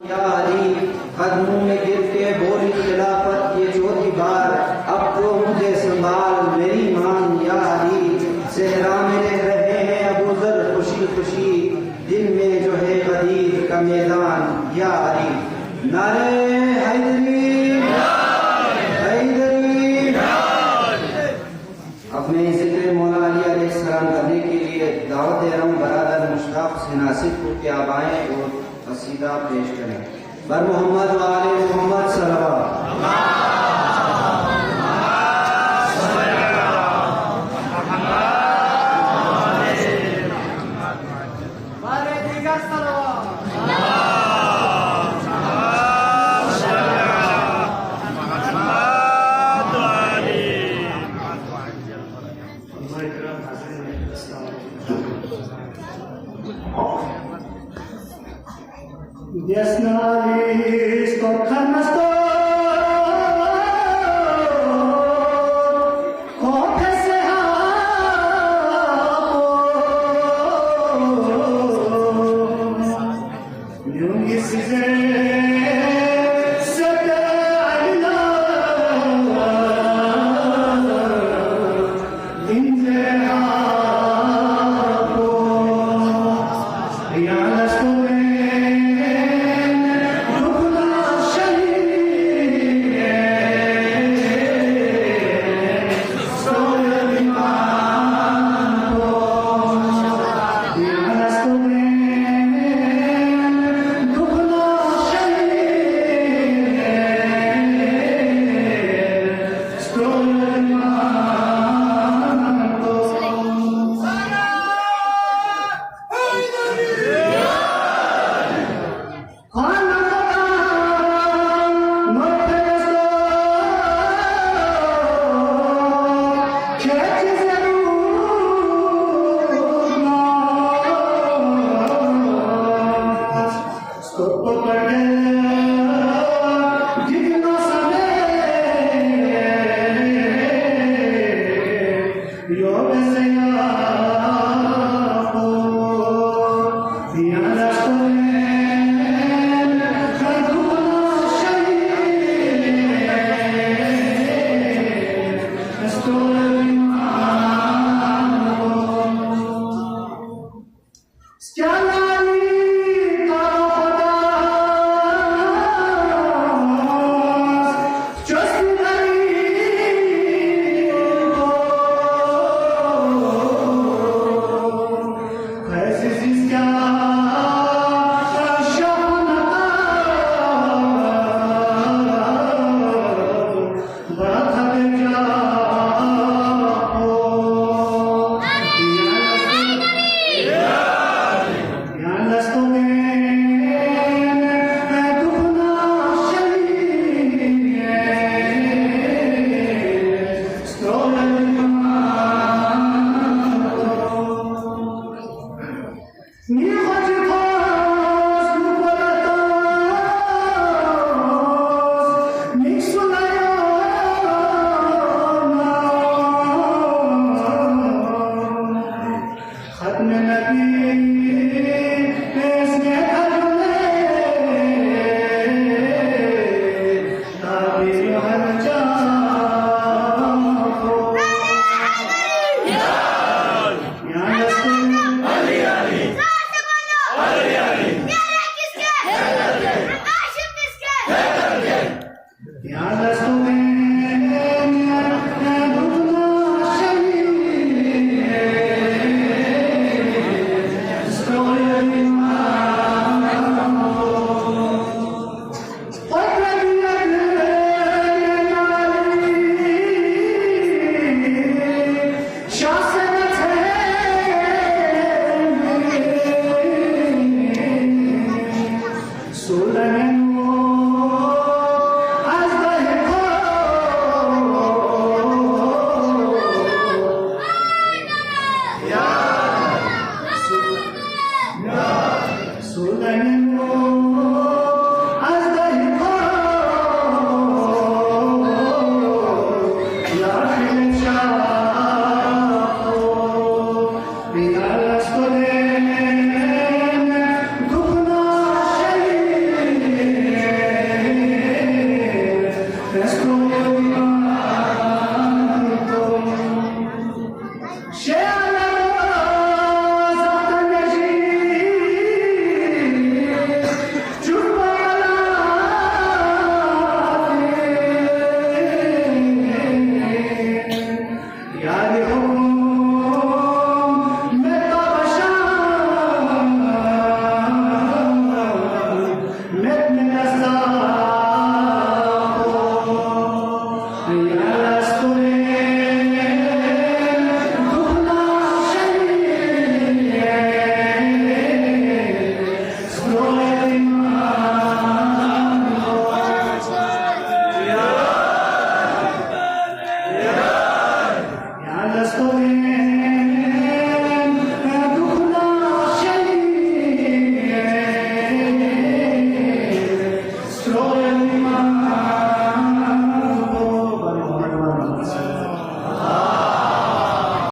यारी कदमों में गिर के बोली खिलाफत ये चौथी बार, अब तो मुझे संभाल मेरी मान यारी। सेहरा में रह रहे हैं अबूजर खुशी खुशी, दिन में जो है गदीर का मैदान यारी। नारे हैदरी हैदरी। अब मैं जिक्र मौला अली अलैहिस्सलाम करने के लिए दावत दे रहा हूँ बरादर मुश्ताक से नासिक को कि आप आए और कसीदा पेश करें। बर मोहम्मद व आले मोहम्मद सल्लल्लाहु। Desnalis tocanas Amen.